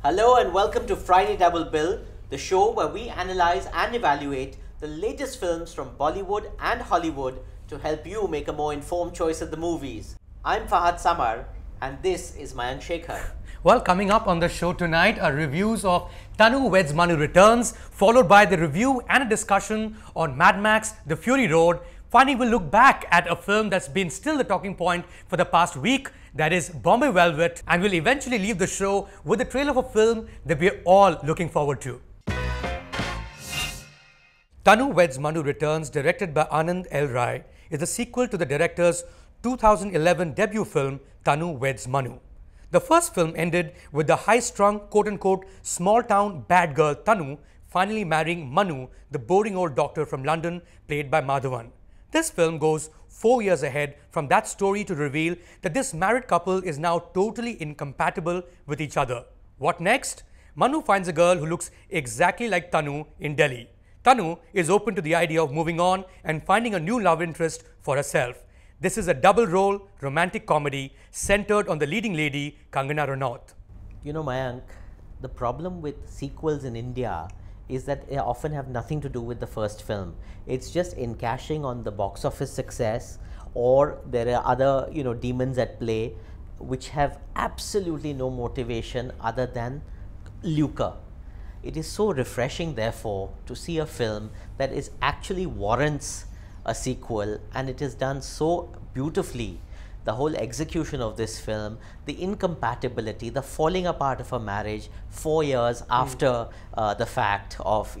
Hello and welcome to Friday Double Bill, the show where we analyze and evaluate the latest films from Bollywood and Hollywood to help you make a more informed choice at the movies. I'm Fahd Samar and this is Mayank Shekhar. Well, coming up on the show tonight are reviews of Tanu Weds Manu Returns, followed by the review and a discussion on Mad Max, The Fury Road. Finally, we'll look back at a film that's been still the talking point for the past week, that is Bombay Velvet, and we'll eventually leave the show with the trailer of a film that we're all looking forward to. Tanu Weds Manu Returns, directed by Anand L. Rai, is the sequel to the director's 2011 debut film Tanu Weds Manu. The first film ended with the high-strung, quote-unquote, small-town bad girl Tanu finally marrying Manu, the boring old doctor from London, played by Madhavan. This film goes 4 years ahead from that story to reveal that this married couple is now totally incompatible with each other. What next? Manu finds a girl who looks exactly like Tanu in Delhi. Tanu is open to the idea of moving on and finding a new love interest for herself. This is a double-role romantic comedy centered on the leading lady, Kangana Ranaut. You know, Mayank, the problem with sequels in India is that they often have nothing to do with the first film. It's just in cashing on the box office success, or there are other, demons at play which have absolutely no motivation other than lucre. It is so refreshing, therefore, to see a film that is actually warrants a sequel, and it is done so beautifully. The whole execution of this film, the incompatibility, the falling apart of a marriage 4 years after the fact of,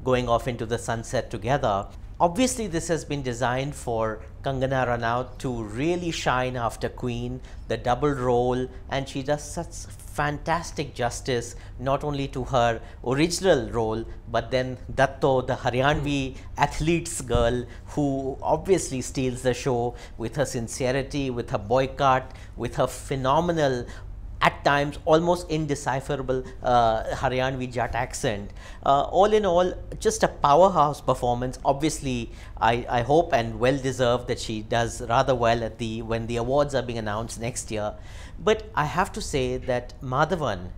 going off into the sunset together. Obviously, this has been designed for Kangana Ranaut to really shine after Queen, the double role, and she does such fantastic justice not only to her original role, but then Datto, the Haryanvi athlete's girl, who obviously steals the show with her sincerity, with her boycott, with her phenomenal, at times almost indecipherable Haryanvi Jat accent. All in all, just a powerhouse performance. Obviously, I hope and well deserved that she does rather well at when the awards are being announced next year. But I have to say that Madhavan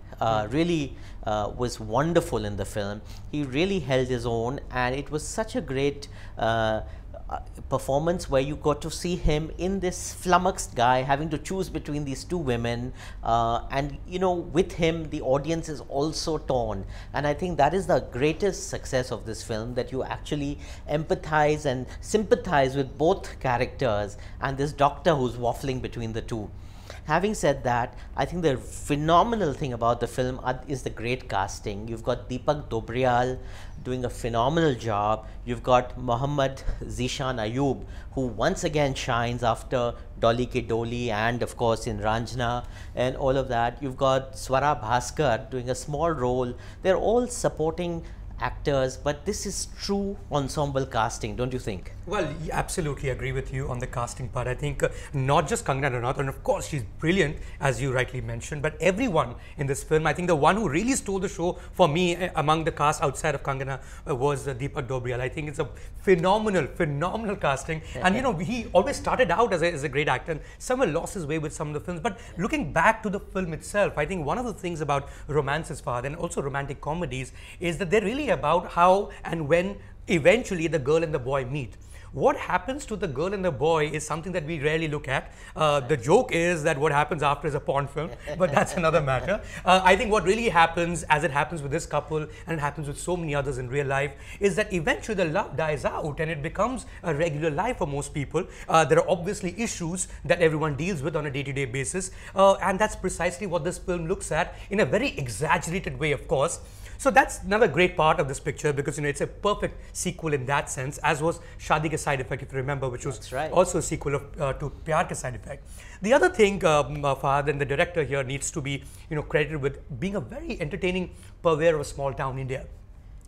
really was wonderful in the film. He really held his own, and it was such a great performance where you got to see him in this flummoxed guy having to choose between these two women, and with him the audience is also torn, and I think that is the greatest success of this film, that you actually empathize and sympathize with both characters and this doctor who's waffling between the two. Having said that, I think the phenomenal thing about the film is the great casting. You've got Deepak Dobriyal doing a phenomenal job. You've got Mohammad Zishan Ayub, who once again shines after Dolly Ki Dolly and of course in Ranjana and all of that. You've got Swara Bhaskar doing a small role. They're all supporting actors, but this is true ensemble casting, don't you think? Well, absolutely agree with you on the casting part. I think not just Kangana Ranaut, and of course she's brilliant, as you rightly mentioned, but everyone in this film. I think the one who really stole the show for me among the cast outside of Kangana was Deepak Dobriyal. I think it's a phenomenal casting. And he always started out as a great actor and somewhere lost his way with some of the films. But looking back to the film itself, I think one of the things about romances, Fahd, and also romantic comedies is that they're really about how and when eventually the girl and the boy meet. What happens to the girl and the boy is something that we rarely look at. The joke is that what happens after is a porn film, but that's another matter. I think what really happens, as it happens with this couple and it happens with so many others in real life, is that eventually the love dies out and it becomes a regular life for most people. There are obviously issues that everyone deals with on a day-to-day basis, and that's precisely what this film looks at in a very exaggerated way, of course. So that's another great part of this picture, because it's a perfect sequel in that sense, as was Shaadi Ke Side Effect, if you remember, which was also a sequel to Pyar Ke Side Effect. The other thing, Fahd, and the director here needs to be credited with being a very entertaining purveyor of small town India.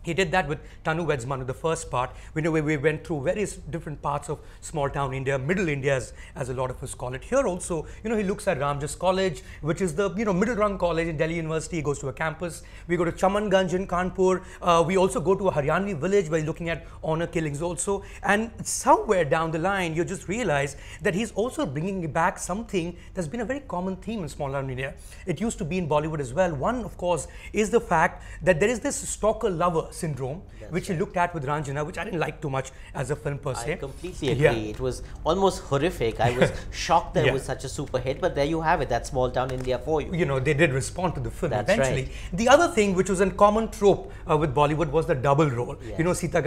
He did that with Tanu Weds Manu, the first part. We know we went through various different parts of small town India, middle India as a lot of us call it. Here also, he looks at Ramjas College, which is the middle rung college in Delhi University. He goes to a campus. We go to Chamanganj in Kanpur. We also go to a Haryanvi village by looking at honor killings also. And somewhere down the line, you just realize that he's also bringing back something that's been a very common theme in small town India. It used to be in Bollywood as well. One, of course, is the fact that there is this stalker-lover syndrome, which he looked at with Ranjana, which I didn't like too much as a film per se. I completely agree. It was almost horrific. I was shocked that it was such a super hit, but there you have it. That's small town India for you. They did respond to the film That's eventually. Right. The other thing, which was a common trope with Bollywood, was the double role. Yes. Sita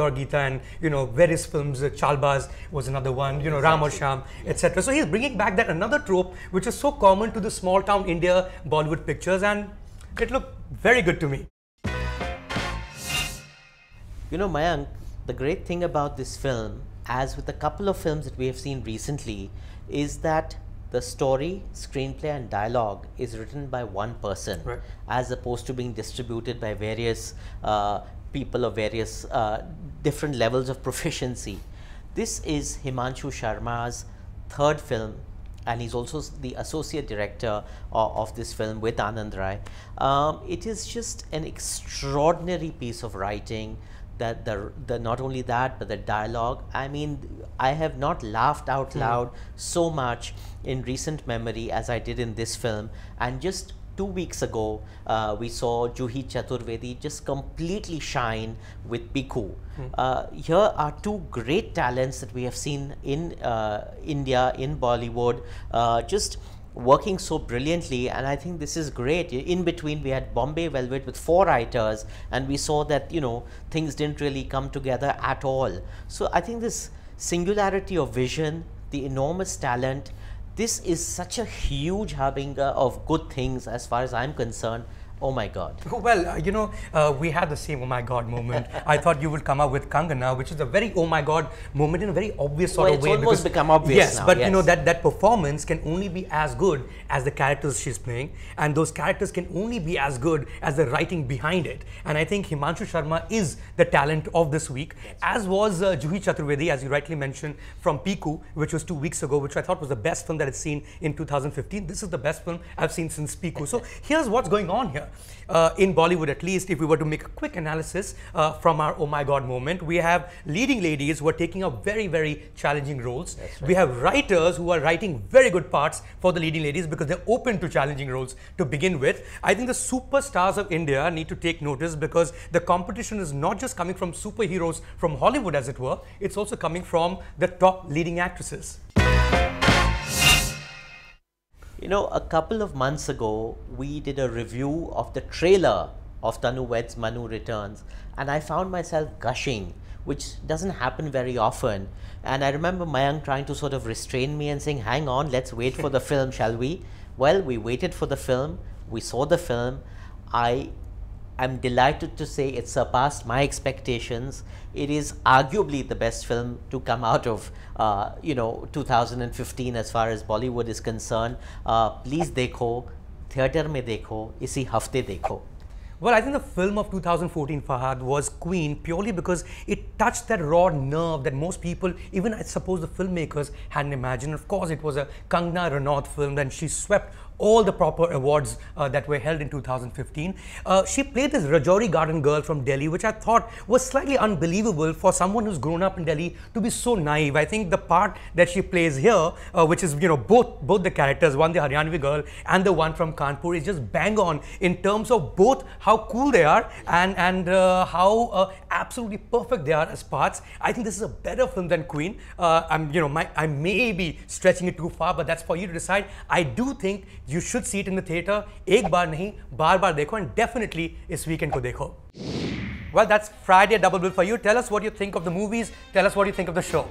or Geeta and, various films. Chalbaz was another one, exactly. Ram or Sham, etc. So he's bringing back that another trope, which is so common to the small town India Bollywood pictures, and it looked very good to me. Mayank, the great thing about this film, as with a couple of films that we have seen recently, is that the story, screenplay and dialogue is written by one person, right, as opposed to being distributed by various people of various different levels of proficiency. This is Himanshu Sharma's third film, and he's also the associate director of this film with Anand Rai. It is just an extraordinary piece of writing. That the not only that, but the dialogue. I mean, I have not laughed out loud so much in recent memory as I did in this film. And just 2 weeks ago, we saw Juhi Chaturvedi just completely shine with Pheko. Here are two great talents that we have seen in India, in Bollywood, just working so brilliantly, and I think this is great. In between, we had Bombay Velvet with 4 writers, and we saw that things didn't really come together at all. So I think this singularity of vision, the enormous talent, this is such a huge harbinger of good things as far as I'm concerned. Oh my God. Well, we had the same oh my God moment. I thought you would come up with Kangana, which is a very oh my God moment in a very obvious sort of way. It's almost become obvious now. But that performance can only be as good as the characters she's playing, and those characters can only be as good as the writing behind it. And I think Himanshu Sharma is the talent of this week, as was Juhi Chaturvedi, as you rightly mentioned, from Pheko, which was 2 weeks ago, which I thought was the best film that I'd seen in 2015. This is the best film I've seen since Pheko. So here's what's going on here. In Bollywood, at least, if we were to make a quick analysis from our oh my God moment, we have leading ladies who are taking up very, very challenging roles. Right. We have writers who are writing very good parts for the leading ladies because they're open to challenging roles to begin with. I think the superstars of India need to take notice, because the competition is not just coming from superheroes from Hollywood, as it were, it's also coming from the top leading actresses. A couple of months ago, we did a review of the trailer of Tanu Weds Manu Returns, and I found myself gushing, which doesn't happen very often. And I remember Mayank trying to sort of restrain me and saying, hang on, let's wait for the film, shall we? Well, we waited for the film, we saw the film. I'm delighted to say it surpassed my expectations. It is arguably the best film to come out of 2015 as far as Bollywood is concerned. Please dekho, theatre mein dekho, isi hafte dekho. Well, I think the film of 2014, Fahad, was Queen purely because it touched that raw nerve that most people, even I suppose the filmmakers, hadn't imagined. Of course, it was a Kangana Ranaut film, and she swept all the proper awards that were held in 2015. She played this Rajouri garden girl from Delhi, which I thought was slightly unbelievable for someone who's grown up in Delhi to be so naive. I think the part that she plays here, which is both the characters, one the Haryanvi girl and the one from Kanpur, is just bang on in terms of both how cool they are and how absolutely perfect they are as parts. I think this is a better film than Queen. I may be stretching it too far, but that's for you to decide. I do think you should see it in the theatre. Ek baar nahi, baar dekho, and definitely is weekend ko dekho. Well, that's Friday Double Bill for you. Tell us what you think of the movies. Tell us what you think of the show.